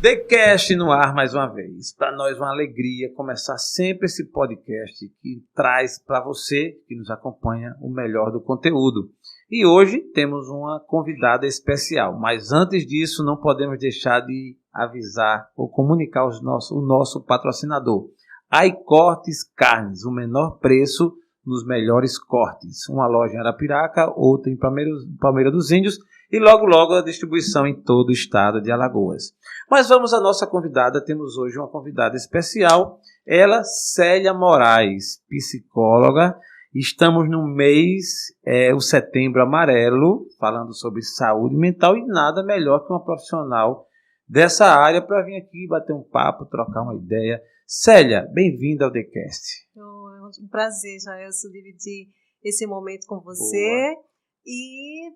TheCast no ar mais uma vez. Para nós uma alegria começar sempre esse podcast que traz para você que nos acompanha o melhor do conteúdo. E hoje temos uma convidada especial, mas antes disso não podemos deixar de avisar ou comunicar o nosso patrocinador. iCortes Carnes, o menor preço nos melhores cortes. Uma loja em Arapiraca, outra em Palmeira dos Índios e logo a distribuição em todo o estado de Alagoas. Mas vamos à nossa convidada. Temos hoje uma convidada especial, ela, Célia Moraes, psicóloga. Estamos no mês, o Setembro Amarelo, falando sobre saúde mental e nada melhor que uma profissional dessa área para vir aqui bater um papo, trocar uma ideia. Célia, bem-vinda ao TheCast. É um prazer, Jaelson, dividir esse momento com você. Boa. E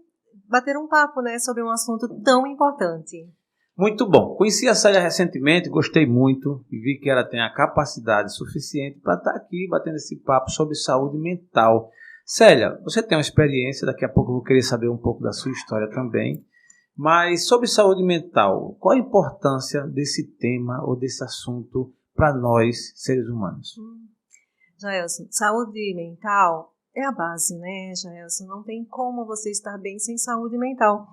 bater um papo, né, sobre um assunto tão importante. Muito bom. Conheci a Célia recentemente, gostei muito e vi que ela tem a capacidade suficiente para estar aqui batendo esse papo sobre saúde mental. Célia, você tem uma experiência, daqui a pouco eu vou querer saber um pouco da sua história também, mas sobre saúde mental, qual a importância desse tema ou desse assunto para nós, seres humanos? Jaelson, saúde mental é a base, né, Jaelson? Não tem como você estar bem sem saúde mental.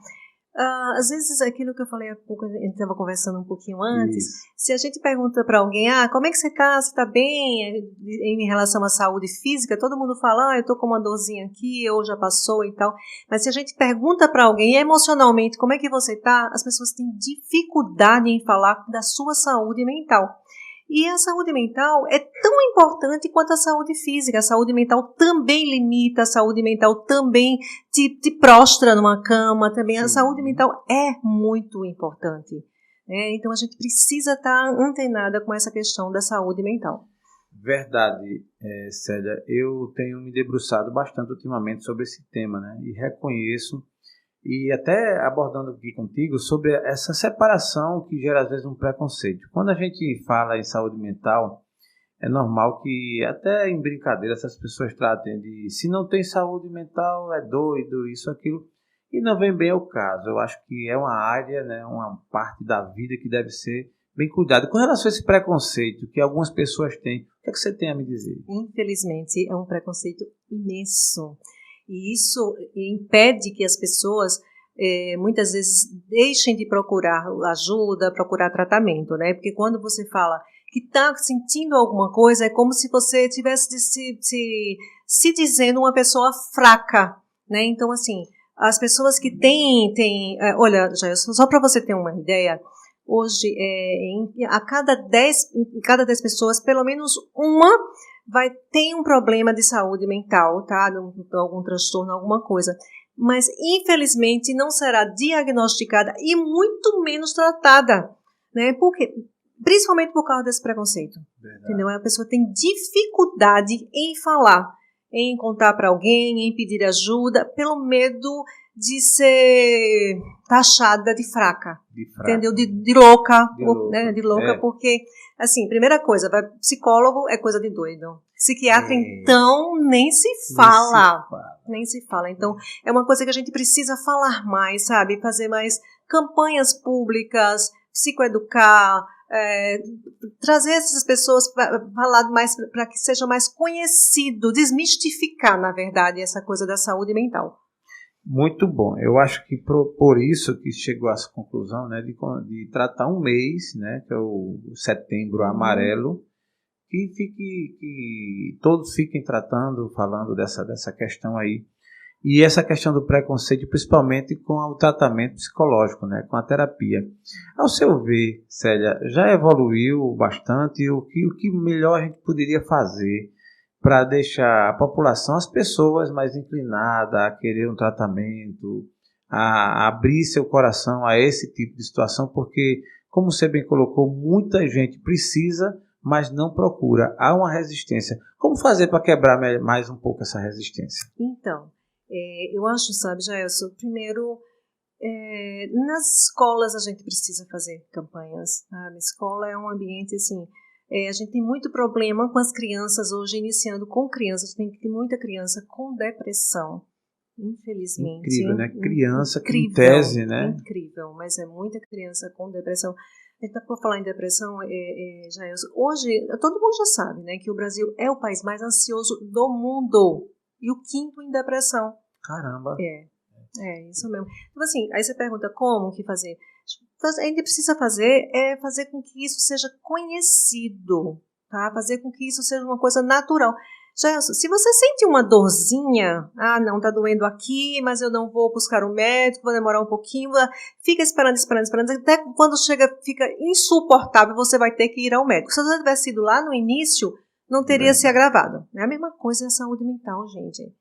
Às vezes, aquilo que eu falei há pouco, a gente estava conversando um pouquinho antes, Isso. Se a gente pergunta para alguém, como é que você está bem em relação à saúde física, todo mundo fala, eu estou com uma dorzinha aqui, ou já passou e tal, mas se a gente pergunta para alguém emocionalmente como é que você está, as pessoas têm dificuldade em falar da sua saúde mental. E a saúde mental é tão importante quanto a saúde física. A saúde mental também limita, a saúde mental também te prostra numa cama. Também. A saúde mental é muito importante, né? Então a gente precisa estar antenada com essa questão da saúde mental. Verdade, Célia. Eu tenho me debruçado bastante ultimamente sobre esse tema, né? E reconheço, e até abordando aqui contigo sobre essa separação que gera às vezes um preconceito. Quando a gente fala em saúde mental, é normal que até em brincadeira essas pessoas tratem de se não tem saúde mental é doido, isso, aquilo, e não vem bem ao caso. Eu acho que é uma área, né, uma parte da vida que deve ser bem cuidada. Com relação a esse preconceito que algumas pessoas têm, o que é que você tem a me dizer? Infelizmente é um preconceito imenso. E isso impede que as pessoas, muitas vezes, deixem de procurar ajuda, procurar tratamento, né? Porque quando você fala que está sentindo alguma coisa, é como se você estivesse se dizendo uma pessoa fraca, né? Então, assim, as pessoas que têm olha, só para você ter uma ideia, hoje, em cada 10 pessoas, pelo menos uma tem um problema de saúde mental, tá? Algum transtorno, alguma coisa. Mas, infelizmente, não será diagnosticada e muito menos tratada, né? Principalmente por causa desse preconceito. Verdade. Entendeu? A pessoa tem dificuldade em falar, em contar para alguém, em pedir ajuda, pelo medo de ser taxada de fraca. Entendeu? De louca. Né? De louca, porque, assim, primeira coisa, psicólogo é coisa de doido. Psiquiatra, então, nem se fala. Nem se fala. Então, é uma coisa que a gente precisa falar mais, sabe? Fazer mais campanhas públicas, psicoeducar, trazer essas pessoas para falar mais, para que seja mais conhecido, desmistificar, na verdade, essa coisa da saúde mental. Muito bom. Eu acho que por isso que chegou a essa conclusão, né, de tratar um mês, né, que é o Setembro Amarelo, que todos fiquem tratando, falando dessa questão aí. E essa questão do preconceito, principalmente com o tratamento psicológico, né, com a terapia. Ao seu ver, Célia, já evoluiu bastante? O que melhor a gente poderia fazer para deixar a população, as pessoas mais inclinadas a querer um tratamento, a abrir seu coração a esse tipo de situação, porque, como você bem colocou, muita gente precisa, mas não procura. Há uma resistência. Como fazer para quebrar mais um pouco essa resistência? Então, eu acho, sabe, Jaelson, primeiro, nas escolas a gente precisa fazer campanhas. A escola é um ambiente, assim, a gente tem muito problema com as crianças hoje, iniciando com crianças, tem muita criança com depressão. Infelizmente. Incrível, né? Criança que em tese, né? Incrível, mas é muita criança com depressão. Por falar em depressão, Jailson, hoje todo mundo já sabe, né, que o Brasil é o país mais ansioso do mundo e o quinto em depressão. Caramba! Isso mesmo. Então, assim, aí você pergunta como que fazer. A gente precisa fazer com que isso seja conhecido, tá? Fazer com que isso seja uma coisa natural. Jailson, se você sente uma dorzinha, não, tá doendo aqui, mas eu não vou buscar um médico, vou demorar um pouquinho, fica esperando, até quando fica insuportável, você vai ter que ir ao médico. Se você tivesse ido lá no início, não teria se agravado. É a mesma coisa a saúde mental, gente.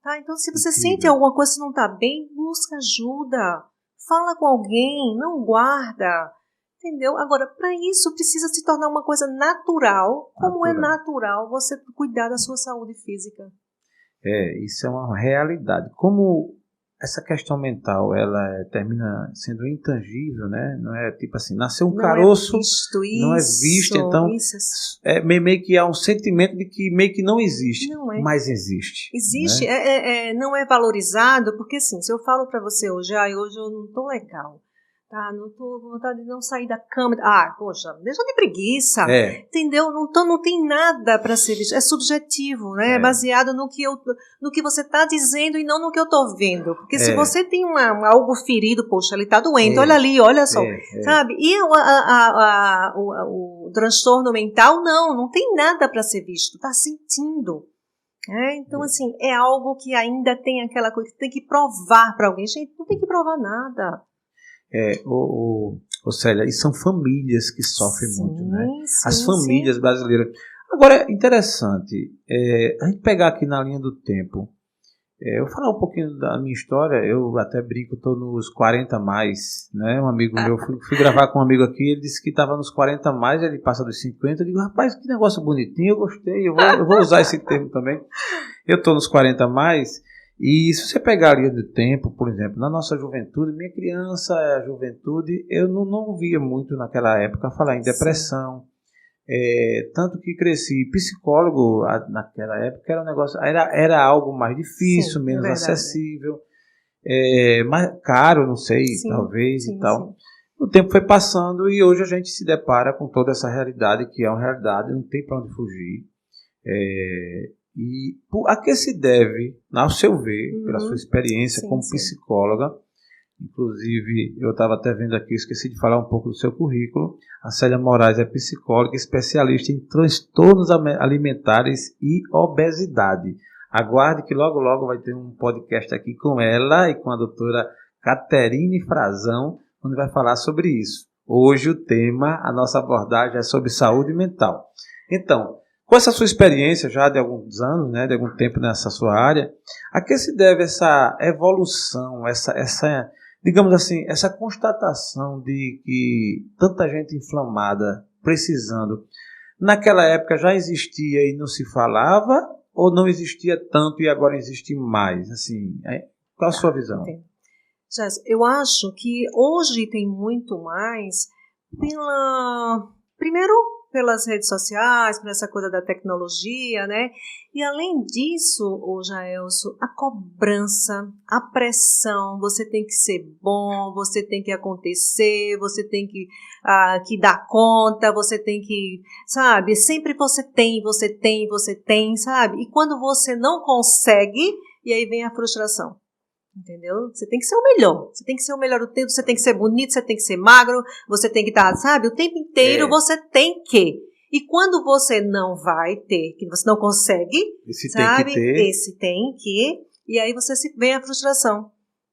Tá? Então, se você sente alguma coisa que não tá bem, busca ajuda, fala com alguém, não guarda. Entendeu? Agora, para isso, precisa se tornar uma coisa natural, como é natural você cuidar da sua saúde física. Isso é uma realidade. Como essa questão mental, ela termina sendo intangível, né? Não é tipo assim, nasceu um caroço, não é visto, então meio que há um sentimento de que meio que não existe, mas existe. Existe, né? Não é valorizado, porque assim, se eu falo para você hoje eu não tô legal, não tô com vontade de não sair da cama. Poxa, deixa de preguiça. Entendeu? Não tem nada para ser visto. É subjetivo, né? É baseado no que você está dizendo e não no que eu estou vendo. Porque se você tem algo ferido, poxa, ele está doente, olha ali, olha só. Sabe? E o transtorno mental, não tem nada para ser visto. Está sentindo. Então, assim, é algo que ainda tem aquela coisa que tem que provar para alguém. Gente, não tem que provar nada. Célia, e são famílias que sofrem muito, né? As famílias brasileiras. Agora, é interessante, a gente pegar aqui na linha do tempo, eu vou falar um pouquinho da minha história, eu até brinco, estou nos 40 mais, né? Um amigo meu, fui gravar com um amigo aqui, ele disse que estava nos 40 mais, ele passa dos 50, eu digo, rapaz, que negócio bonitinho, eu gostei, eu vou usar esse termo também. Eu estou nos 40 mais, e se você pegar a linha do tempo, por exemplo, na nossa juventude, minha criança, a juventude, eu não via muito naquela época falar em depressão. Tanto que cresci psicólogo naquela época, era um negócio, era algo mais difícil, menos acessível, mais caro, não sei, talvez e tal. O tempo foi passando e hoje a gente se depara com toda essa realidade, que é uma realidade, não tem para onde fugir. E a que se deve, ao seu ver, pela sua experiência como psicóloga, inclusive eu estava até vendo aqui, esqueci de falar um pouco do seu currículo, a Célia Moraes é psicóloga especialista em transtornos alimentares e obesidade. Aguarde que logo logo vai ter um podcast aqui com ela e com a doutora Caterine Frazão, onde vai falar sobre isso. Hoje o tema, a nossa abordagem é sobre saúde mental. Então, com essa sua experiência já de alguns anos, né, de algum tempo nessa sua área, a que se deve essa evolução, essa digamos assim, essa constatação de que tanta gente inflamada, precisando, naquela época já existia e não se falava, ou não existia tanto e agora existe mais? Assim, qual a sua visão? Eu acho que hoje tem muito mais primeiro pelas redes sociais, por essa coisa da tecnologia, né? E além disso, Jailson, a cobrança, a pressão, você tem que ser bom, você tem que acontecer, você tem que dar conta, você tem que, sabe? Sempre você tem, sabe? E quando você não consegue, e aí vem a frustração. Entendeu? Você tem que ser o melhor. Você tem que ser o melhor do tempo, você tem que ser bonito, você tem que ser magro, você tem que estar, sabe? O tempo inteiro você tem que. E quando você não vai ter, que você não consegue, esse tem que, e aí vem a frustração.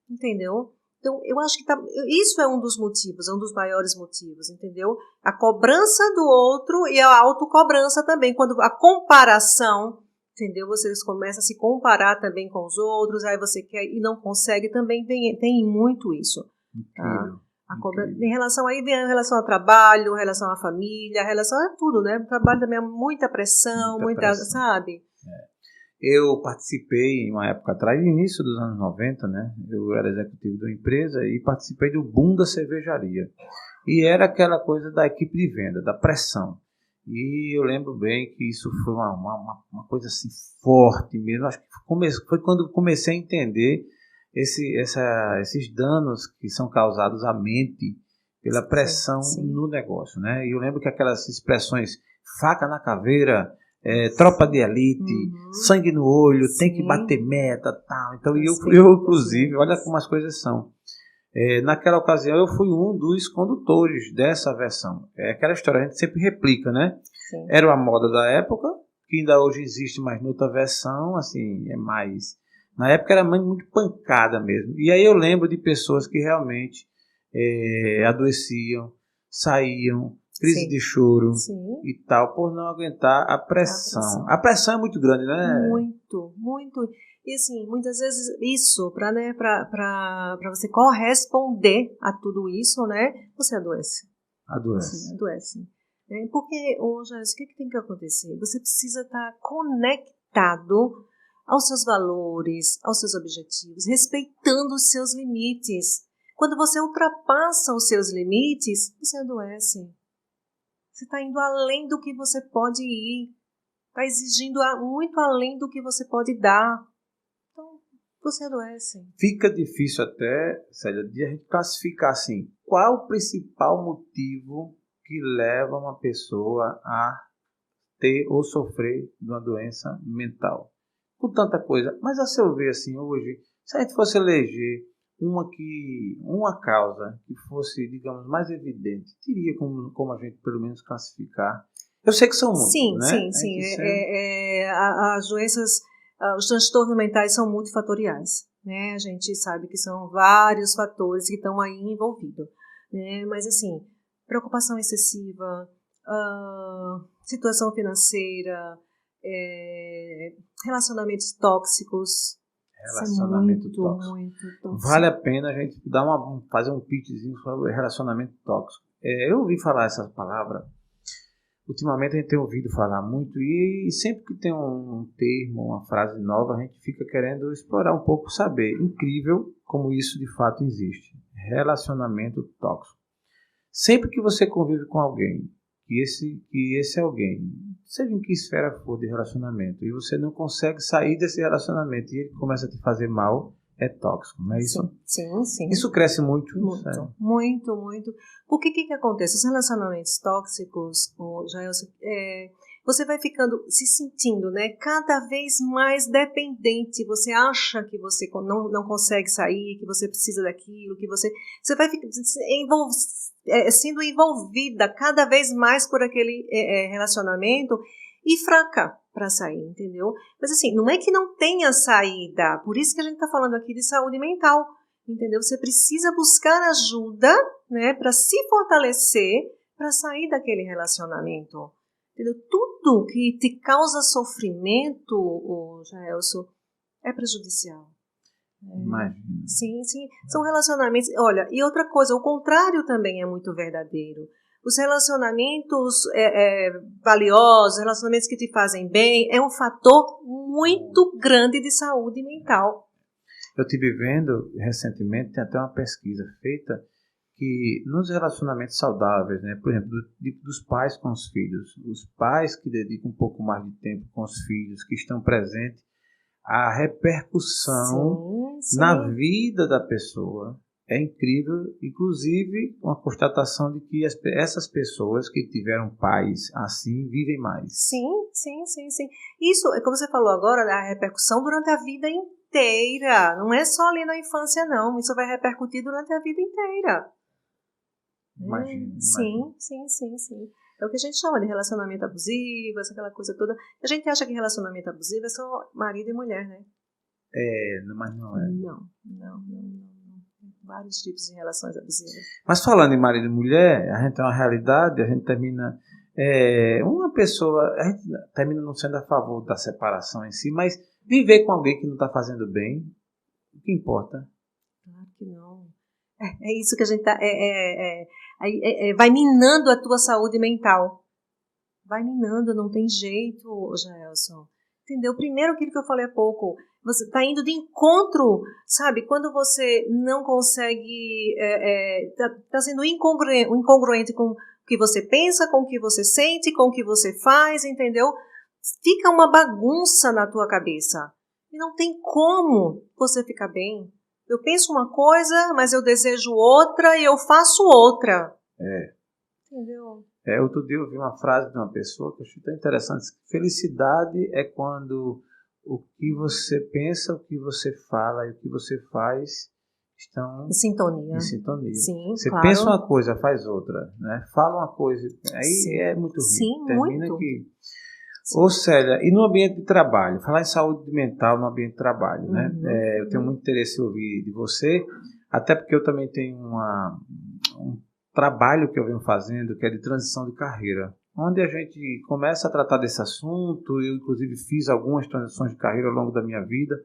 Entendeu? Então, eu acho que isso é um dos motivos, é um dos maiores motivos, entendeu? A cobrança do outro e a autocobrança também, quando a comparação. Entendeu? Você começa a se comparar também com os outros, aí você quer e não consegue, também tem muito isso. Tá? Em relação ao trabalho, em relação à família, em relação a tudo, né? O trabalho também é muita pressão, sabe? Eu participei, em uma época atrás, no início dos anos 90, né? Eu era executivo de uma empresa e participei do boom da cervejaria. E era aquela coisa da equipe de venda, da pressão. E eu lembro bem que isso foi uma coisa assim forte mesmo. Acho que foi quando comecei a entender esses danos que são causados à mente pela pressão no negócio, né? E eu lembro que aquelas expressões, faca na caveira, tropa de elite, sangue no olho, tem que bater meta, tal. Então, eu inclusive, olha como as coisas são. Naquela ocasião, eu fui um dos condutores dessa versão. É aquela história, a gente sempre replica, né? Sim. Era uma moda da época, que ainda hoje existe, mas noutra versão, assim, é mais... Na época era muito pancada mesmo. E aí eu lembro de pessoas que realmente adoeciam, saíam, crise de choro e tal, por não aguentar a pressão. A pressão é muito grande, né? Muito, muito. E assim, muitas vezes isso, para você corresponder a tudo isso, né, você adoece. Você adoece. Porque, Jéssica, o que tem que acontecer? Você precisa estar conectado aos seus valores, aos seus objetivos, respeitando os seus limites. Quando você ultrapassa os seus limites, você adoece. Você está indo além do que você pode ir. Está exigindo muito além do que você pode dar. Então, você adoece. Fica difícil até, Célia, de a gente classificar assim, qual o principal motivo que leva uma pessoa a ter ou sofrer de uma doença mental. Com tanta coisa. Mas a seu ver, assim, hoje, se a gente fosse eleger uma causa que fosse, digamos, mais evidente, teria como a gente, pelo menos, classificar. Eu sei que são muitos, né? Sim. As doenças, os transtornos mentais são multifatoriais, né? A gente sabe que são vários fatores que estão aí envolvidos, né? Mas, assim, preocupação excessiva, situação financeira, relacionamentos tóxicos. Relacionamento tóxico. Muito tóxico. Vale a pena a gente fazer um pitchzinho sobre relacionamento tóxico. Eu ouvi falar essa palavra. Ultimamente a gente tem ouvido falar muito e sempre que tem um termo, uma frase nova, a gente fica querendo explorar um pouco, saber. Incrível como isso de fato existe. Relacionamento tóxico. Sempre que você convive com alguém, que esse alguém, seja em que esfera for de relacionamento, e você não consegue sair desse relacionamento e ele começa a te fazer mal, é tóxico, não é isso? Sim. Isso cresce muito? Muito. Porque o que acontece? Os relacionamentos tóxicos, você vai ficando, se sentindo, né, cada vez mais dependente. Você acha que você não consegue sair, que você precisa daquilo, que você vai sendo envolvida cada vez mais por aquele relacionamento e fraca para sair, entendeu? Mas assim, não é que não tenha saída, por isso que a gente está falando aqui de saúde mental, entendeu? Você precisa buscar ajuda, né, para se fortalecer, para sair daquele relacionamento, entendeu? Tudo que te causa sofrimento, Jaelson, é prejudicial. Imagina. Sim, são relacionamentos. Olha, e outra coisa, o contrário também é muito verdadeiro. Os relacionamentos valiosos, relacionamentos que te fazem bem, é um fator muito grande de saúde mental. Eu estive vendo recentemente, tem até uma pesquisa feita, que nos relacionamentos saudáveis, né, por exemplo, dos pais com os filhos, os pais que dedicam um pouco mais de tempo com os filhos, que estão presentes, a repercussão na vida da pessoa é incrível, inclusive uma constatação de que essas pessoas que tiveram pais assim vivem mais. Sim. Isso, como você falou agora, a repercussão durante a vida inteira, não é só ali na infância não, isso vai repercutir durante a vida inteira. Imagina. Sim. É o que a gente chama de relacionamento abusivo, aquela coisa toda. A gente acha que relacionamento abusivo é só marido e mulher, né? Mas não é. Não. Vários tipos de relações abusivas. Mas falando em marido e mulher, a gente tem uma realidade, a gente termina... uma pessoa, a gente termina não sendo a favor da separação em si, mas viver com alguém que não está fazendo bem, o que importa? Claro que não. É isso que a gente está... vai minando a tua saúde mental. Vai minando, não tem jeito, Jaelson. Entendeu? Primeiro aquilo que eu falei há pouco, você está indo de encontro, sabe? Quando você não consegue... Está sendo incongruente com o que você pensa, com o que você sente, com o que você faz, entendeu? Fica uma bagunça na tua cabeça. E não tem como você ficar bem. Eu penso uma coisa, mas eu desejo outra e eu faço outra. Entendeu? Outro dia eu vi uma frase de uma pessoa que eu achei tão interessante. Felicidade é quando o que você pensa, o que você fala e o que você faz estão Em sintonia. Sim, você claro. pensa uma coisa, faz outra, né? Fala uma coisa, aí Sim. é muito ruim. Sim, Termina muito. que... Ô Célia, e no ambiente de trabalho? Falar em saúde mental no ambiente de trabalho, né? Eu tenho muito interesse em ouvir de você, até porque eu também tenho um trabalho que eu venho fazendo, que é de transição de carreira, onde a gente começa a tratar desse assunto. Eu, inclusive, fiz algumas transições de carreira ao longo da minha vida,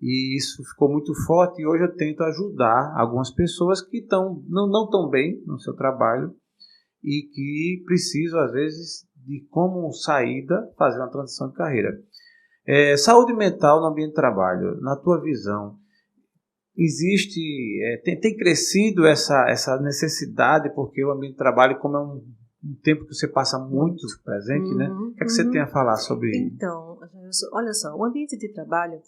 e isso ficou muito forte, e hoje eu tento ajudar algumas pessoas que não estão bem no seu trabalho e que precisam, às vezes, de como saída fazer uma transição de carreira. Saúde mental no ambiente de trabalho, na tua visão, existe, tem crescido essa necessidade, porque o ambiente de trabalho, como é um tempo que você passa muito presente, né? O que é que você tem a falar sobre isso? Então, olha só, o ambiente de trabalho,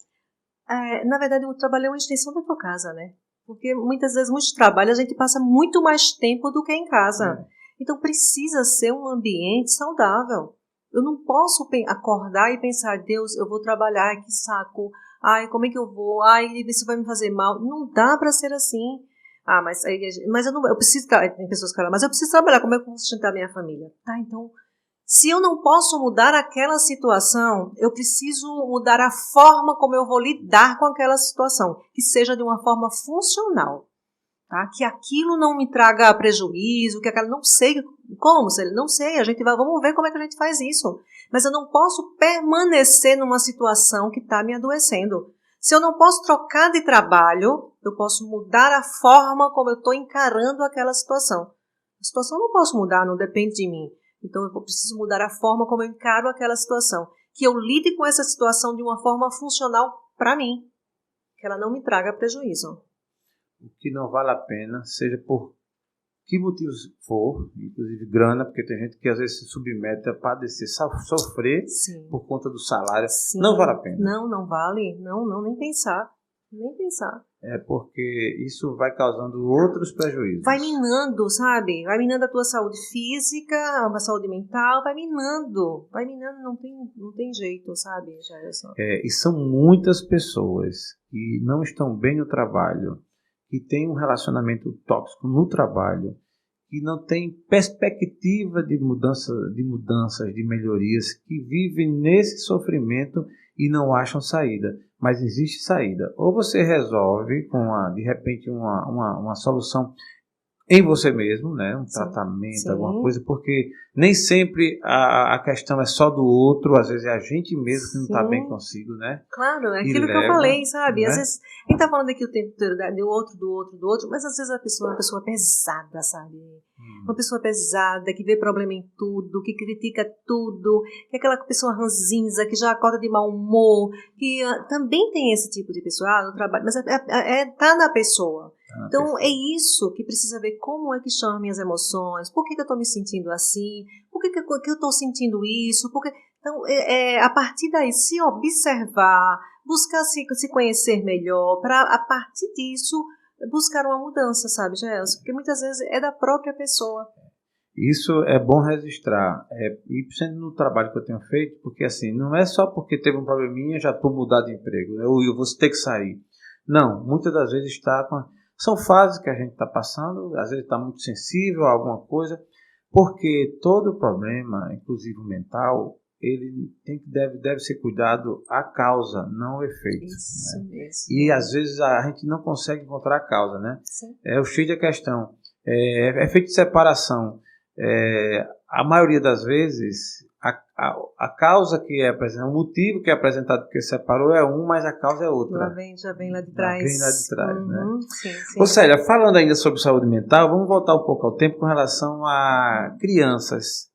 na verdade, o trabalho é uma extensão da tua casa, né? Porque muitas vezes, muito trabalho, a gente passa muito mais tempo do que em casa. Então, precisa ser um ambiente saudável. Eu não posso acordar e pensar, Deus, eu vou trabalhar, que saco. Ai, como é que eu vou? Ai, isso vai me fazer mal. Não dá para ser assim. Mas eu preciso, tem pessoas que falam, mas eu preciso trabalhar, como é que eu vou sustentar minha família? Tá, então, se eu não posso mudar aquela situação, eu preciso mudar a forma como eu vou lidar com aquela situação, que seja de uma forma funcional. Tá? Que aquilo não me traga prejuízo, que aquela não sei como, não sei, vamos ver como é que a gente faz isso. Mas eu não posso permanecer numa situação que está me adoecendo. Se eu não posso trocar de trabalho, eu posso mudar a forma como eu estou encarando aquela situação. A situação eu não posso mudar, não depende de mim. Então eu preciso mudar a forma como eu encaro aquela situação. Que eu lide com essa situação de uma forma funcional para mim. Que ela não me traga prejuízo. O que não vale a pena, seja por que motivos for, inclusive grana, porque tem gente que às vezes se submete a padecer, sofrer por conta do salário. Sim. Não vale a pena. Não vale. Não, nem pensar. Nem pensar. Porque isso vai causando outros prejuízos. Vai minando, sabe? Vai minando a tua saúde física, a saúde mental, vai minando, não tem jeito, sabe, Gerson? E são muitas pessoas que não estão bem no trabalho, que têm um relacionamento tóxico no trabalho, que não têm perspectiva de mudanças, de melhorias, que vivem nesse sofrimento e não acham saída. Mas existe saída. Ou você resolve com, de repente, uma solução em você mesmo, né? Um tratamento, alguma coisa, porque nem sempre a questão é só do outro, às vezes é a gente mesmo que não está bem consigo, né? Claro, é aquilo que eu falei, sabe? Às vezes, a gente está falando aqui o tempo todo do outro, mas às vezes a pessoa é uma pessoa pesada, sabe? Uma pessoa pesada, que vê problema em tudo, que critica tudo, que é aquela pessoa ranzinza, que já acorda de mau humor, que também tem esse tipo de pessoa no trabalho, mas tá na pessoa. Então, é isso que precisa ver como é que chamam minhas emoções, por que eu estou me sentindo assim, por que eu estou sentindo isso, Então, a partir daí, se observar, buscar se conhecer melhor, para a partir disso, buscar uma mudança, sabe, Gelson? Porque muitas vezes é da própria pessoa. Isso é bom registrar, e sendo no trabalho que eu tenho feito, porque assim, não é só porque teve um probleminha, já estou mudado de emprego, eu vou ter que sair. Não, muitas das vezes são fases que a gente está passando, às vezes está muito sensível a alguma coisa, porque todo problema, inclusive o mental, ele deve ser cuidado a causa, não o efeito. Isso, né? E às vezes a gente não consegue encontrar a causa, né? Sim. O X da questão. Efeito de separação. A maioria das vezes, a causa que é apresentada, o motivo que é apresentado porque separou é mas a causa é outra. Já vem lá de trás. Vem lá de trás, né? Sim. Ô Célia, falando ainda sobre saúde mental, vamos voltar um pouco ao tempo com relação a crianças,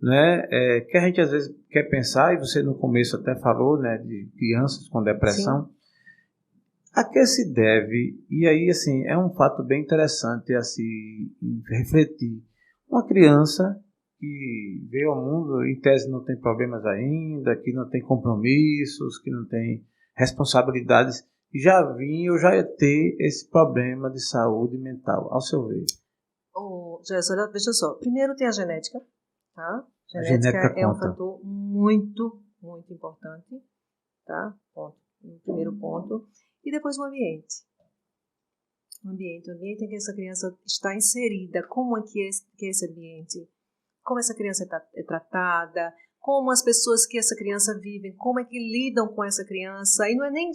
né? Que a gente às vezes quer pensar, e você no começo até falou, né, de crianças com depressão. Sim. A que se deve, e aí assim, é um fato bem interessante a se refletir. Uma criança que veio ao mundo, em tese não tem problemas ainda, que não tem compromissos, que não tem responsabilidades, eu já ia ter esse problema de saúde mental, ao seu ver? Jéssica, veja só. Primeiro tem a genética, tá? A genética é um conta. fator muito, muito importante, tá? Primeiro ponto. E depois o ambiente. O ambiente em que essa criança está inserida. Como é que é esse ambiente? Como essa criança é tratada? Como as pessoas que essa criança vive, como é que lidam com essa criança? E não é nem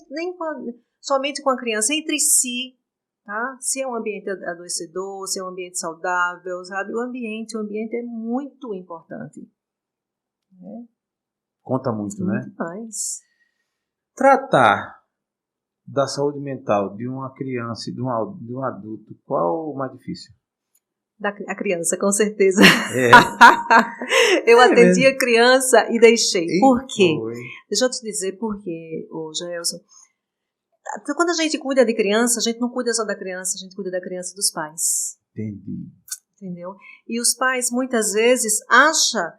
somente com a criança, entre si, tá? Se é um ambiente adoecedor, se é um ambiente saudável, sabe? O ambiente é muito importante. Né? Conta muito, né? Muito mais. Tratar da saúde mental de uma criança e de um adulto, qual o mais difícil? A criança, com certeza. É. Eu atendi a criança e deixei. Por quê? Foi. Deixa eu te dizer por quê, Gelson. Quando a gente cuida de criança, a gente não cuida só da criança, a gente cuida da criança e dos pais. Entendi. Entendeu? E os pais, muitas vezes, acham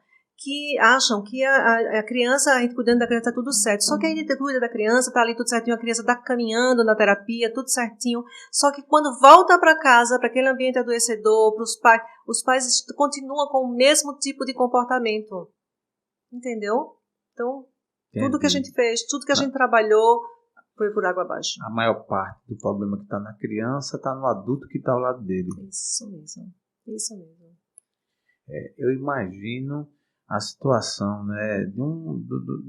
que a criança, a gente cuidando da criança, está tudo certo. Só que a gente cuida da criança, está ali tudo certinho, a criança está caminhando na terapia, tudo certinho. Só que quando volta para casa, para aquele ambiente adoecedor, para os pais continuam com o mesmo tipo de comportamento. Entendeu? Então, tudo que a gente fez, tudo que a gente trabalhou, foi por água abaixo. A maior parte do problema que está na criança está no adulto que está ao lado dele. Isso mesmo. Eu imagino a situação, né, de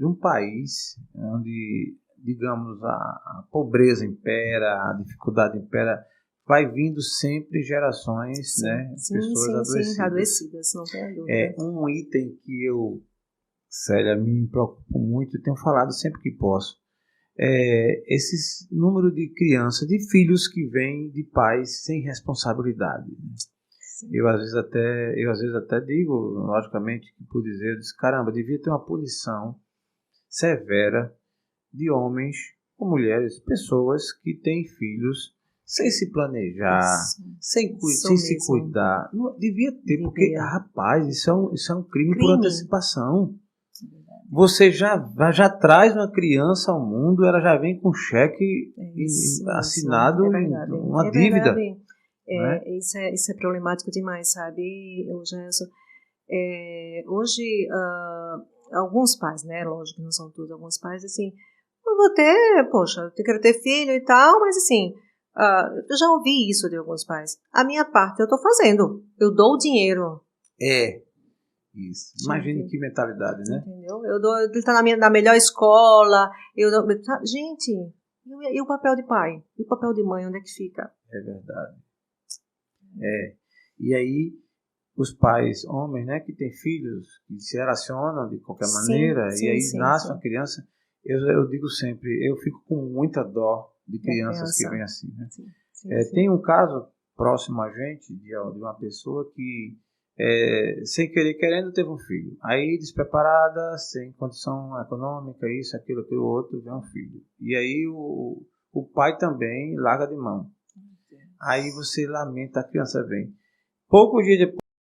um país onde, digamos, a pobreza impera, a dificuldade impera, vai vindo sempre gerações, sim, né, sim, pessoas sim, adoecidas, não tem dúvida. É um item que eu, Célia, me preocupo muito e tenho falado sempre que posso. Esse número de crianças, de filhos que vêm de pais sem responsabilidade. Eu às vezes até digo, logicamente, que por dizer, eu disse, caramba, devia ter uma punição severa de homens ou mulheres, pessoas que têm filhos sem se planejar, sem se cuidar. Não, devia ter, porque, rapaz, isso é um crime por antecipação. Você já traz uma criança ao mundo, ela já vem com cheque assinado, uma dívida. Isso é problemático demais, sabe, Gelson? Hoje, alguns pais, né, lógico que não são todos, alguns pais, assim, eu vou ter, eu quero ter filho e tal, mas assim, eu já ouvi isso de alguns pais. A minha parte eu estou fazendo, eu dou o dinheiro. Isso. Imagine que mentalidade, né? Entendeu? Ele está na melhor escola. Gente, e o papel de pai? E o papel de mãe, onde é que fica? É verdade. E aí, os pais, homens, né, que têm filhos, que se relacionam de qualquer maneira, e aí nasce uma criança, eu digo sempre, eu fico com muita dó de crianças que vêm assim, né? Tem um caso próximo a gente, de uma pessoa que sem querer, querendo, teve um filho. Aí, despreparada, sem condição econômica, isso, aquilo, outro, vem um filho. E aí, o pai também larga de mão. Aí, você lamenta, a criança vem. Poucos dias depois,